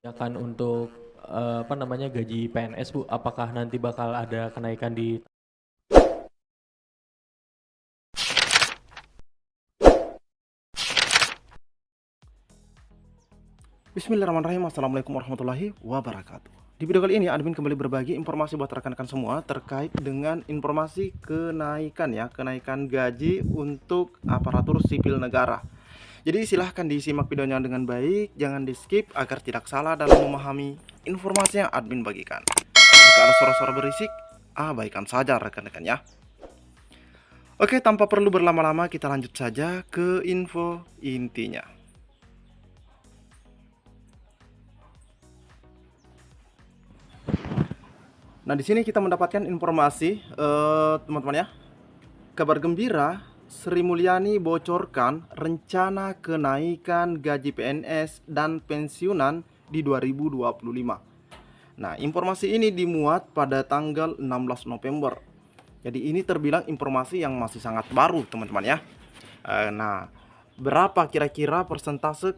Akan untuk, apa namanya, gaji PNS, Bu, apakah nanti bakal ada kenaikan di Bismillahirrahmanirrahim. Assalamualaikum warahmatullahi wabarakatuh. Di video kali ini admin kembali berbagi informasi buat rekan-rekan semua terkait dengan informasi kenaikan gaji untuk aparatur sipil negara. Jadi silahkan disimak videonya dengan baik, jangan di skip agar tidak salah dalam memahami informasi yang admin bagikan. Jika ada suara-suara berisik, abaikan saja rekan-rekan ya. Oke, tanpa perlu berlama-lama kita lanjut saja ke info intinya. Nah, di sini kita mendapatkan informasi, teman-teman ya. Kabar gembira, Sri Mulyani bocorkan rencana kenaikan gaji PNS dan pensiunan di 2025. Nah, informasi ini dimuat pada tanggal 16 November. Jadi ini terbilang informasi yang masih sangat baru, teman-teman ya. Nah, berapa kira-kira persentase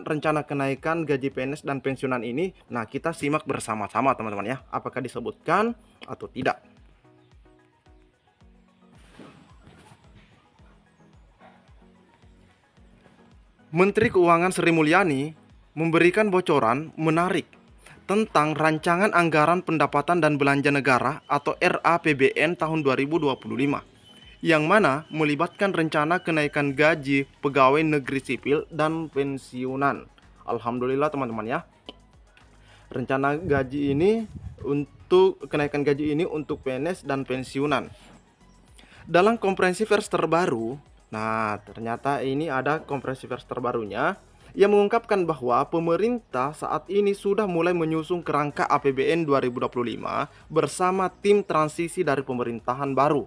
rencana kenaikan gaji PNS dan pensiunan ini? Nah, kita simak bersama-sama teman-teman ya. Apakah disebutkan atau tidak? Menteri Keuangan Sri Mulyani memberikan bocoran menarik tentang rancangan anggaran pendapatan dan belanja negara atau RAPBN tahun 2025. Yang mana melibatkan rencana kenaikan gaji pegawai negeri sipil dan pensiunan. Alhamdulillah teman-teman ya. Rencana gaji ini untuk kenaikan gaji ini untuk PNS dan pensiunan. Dalam konferensi pers terbaru, nah ternyata ini ada konferensi pers terbarunya yang mengungkapkan bahwa pemerintah saat ini sudah mulai menyusun kerangka APBN 2025 bersama tim transisi dari pemerintahan baru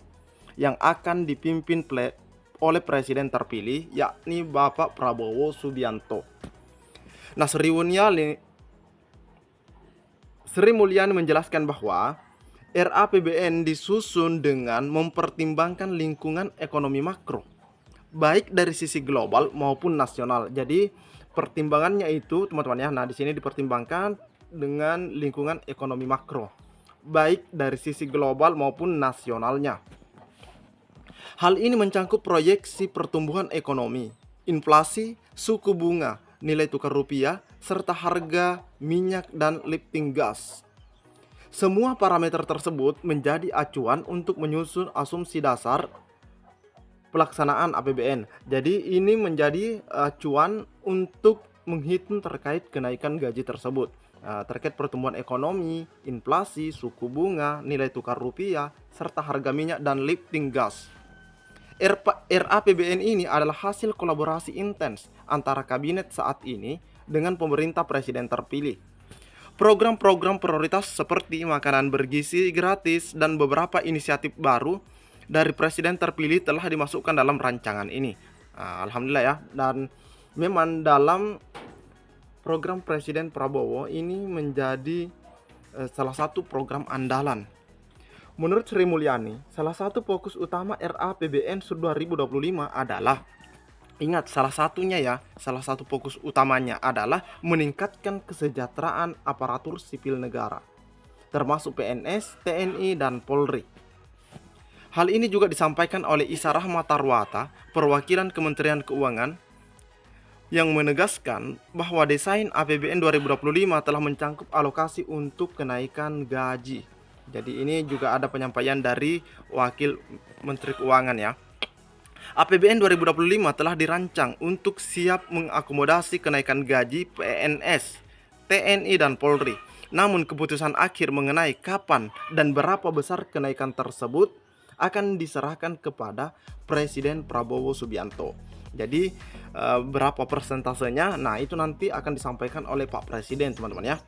yang akan dipimpin oleh presiden terpilih, yakni Bapak Prabowo Subianto. Nah, Sri Mulyani menjelaskan bahwa RAPBN disusun dengan mempertimbangkan lingkungan ekonomi makro, baik dari sisi global maupun nasional. Jadi pertimbangannya itu, teman-teman ya, nah di sini dipertimbangkan dengan lingkungan ekonomi makro, baik dari sisi global maupun nasionalnya. Hal ini mencangkup proyeksi pertumbuhan ekonomi, inflasi, suku bunga, nilai tukar rupiah, serta harga minyak dan lifting gas. Semua parameter tersebut menjadi acuan untuk menyusun asumsi dasar pelaksanaan APBN. Jadi ini menjadi acuan untuk menghitung terkait kenaikan gaji tersebut. Terkait pertumbuhan ekonomi, inflasi, suku bunga, nilai tukar rupiah, serta harga minyak dan lifting gas. RAPBN ini adalah hasil kolaborasi intens antara kabinet saat ini dengan pemerintah presiden terpilih. Program-program prioritas seperti makanan bergizi gratis dan beberapa inisiatif baru dari presiden terpilih telah dimasukkan dalam rancangan ini. Alhamdulillah ya. Dan memang dalam program Presiden Prabowo ini menjadi salah satu program andalan. Menurut Sri Mulyani, salah satu fokus utama RAPBN 2025 adalah, ingat salah satu fokus utamanya adalah meningkatkan kesejahteraan aparatur sipil negara, termasuk PNS, TNI, dan Polri. Hal ini juga disampaikan oleh Isa Rahma Tarwata, perwakilan Kementerian Keuangan, yang menegaskan bahwa desain APBN 2025 telah mencangkup alokasi untuk kenaikan gaji. Jadi ini juga ada penyampaian dari Wakil Menteri Keuangan ya. APBN 2025 telah dirancang untuk siap mengakomodasi kenaikan gaji PNS, TNI, dan Polri. Namun keputusan akhir mengenai kapan dan berapa besar kenaikan tersebut akan diserahkan kepada Presiden Prabowo Subianto. Jadi berapa persentasenya, nah itu nanti akan disampaikan oleh Pak Presiden teman-teman ya.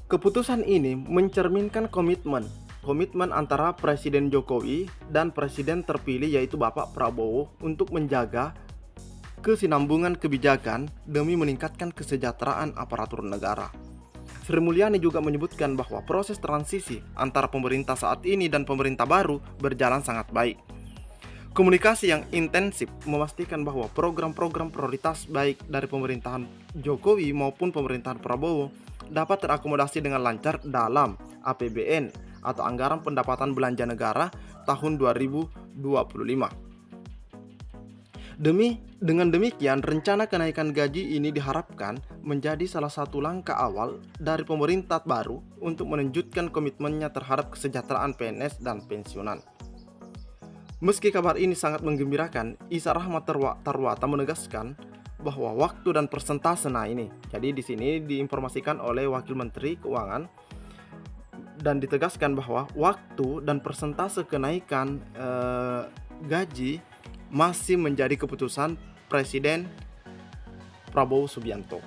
Keputusan ini mencerminkan komitmen antara Presiden Jokowi dan Presiden terpilih yaitu Bapak Prabowo untuk menjaga kesinambungan kebijakan demi meningkatkan kesejahteraan aparatur negara. Sri Mulyani juga menyebutkan bahwa proses transisi antara pemerintah saat ini dan pemerintah baru berjalan sangat baik. Komunikasi yang intensif memastikan bahwa program-program prioritas baik dari pemerintahan Jokowi maupun pemerintahan Prabowo dapat terakomodasi dengan lancar dalam APBN atau Anggaran Pendapatan Belanja Negara tahun 2025. Dengan demikian, rencana kenaikan gaji ini diharapkan menjadi salah satu langkah awal dari pemerintah baru untuk menunjukkan komitmennya terhadap kesejahteraan PNS dan pensiunan. Meski kabar ini sangat menggembirakan, Isa Rahmat Tarwata menegaskan bahwa waktu dan persentase ini. Jadi di sini diinformasikan oleh Wakil Menteri Keuangan dan ditegaskan bahwa waktu dan persentase kenaikan gaji masih menjadi keputusan Presiden Prabowo Subianto.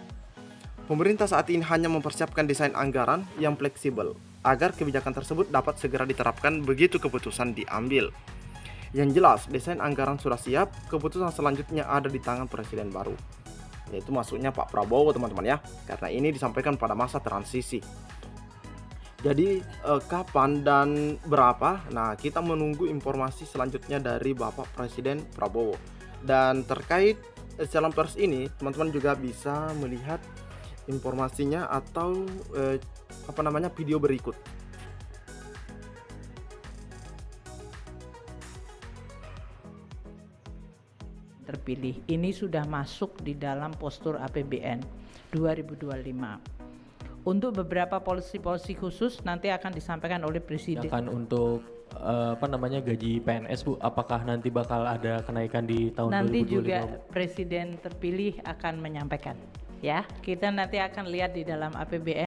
Pemerintah saat ini hanya mempersiapkan desain anggaran yang fleksibel agar kebijakan tersebut dapat segera diterapkan begitu keputusan diambil. Yang jelas, desain anggaran sudah siap, keputusan selanjutnya ada di tangan presiden baru. Yaitu maksudnya Pak Prabowo, teman-teman ya. Karena ini disampaikan pada masa transisi. Jadi kapan dan berapa? Nah, kita menunggu informasi selanjutnya dari Bapak Presiden Prabowo. Dan terkait siaran pers ini, teman-teman juga bisa melihat informasinya atau video berikut. Terpilih ini sudah masuk di dalam postur APBN 2025. Untuk beberapa polisi khusus nanti akan disampaikan oleh Presiden. Akan untuk gaji PNS Bu, apakah nanti bakal ada kenaikan di tahun 2025? Nanti juga Presiden terpilih akan menyampaikan. Ya, kita nanti akan lihat di dalam APBN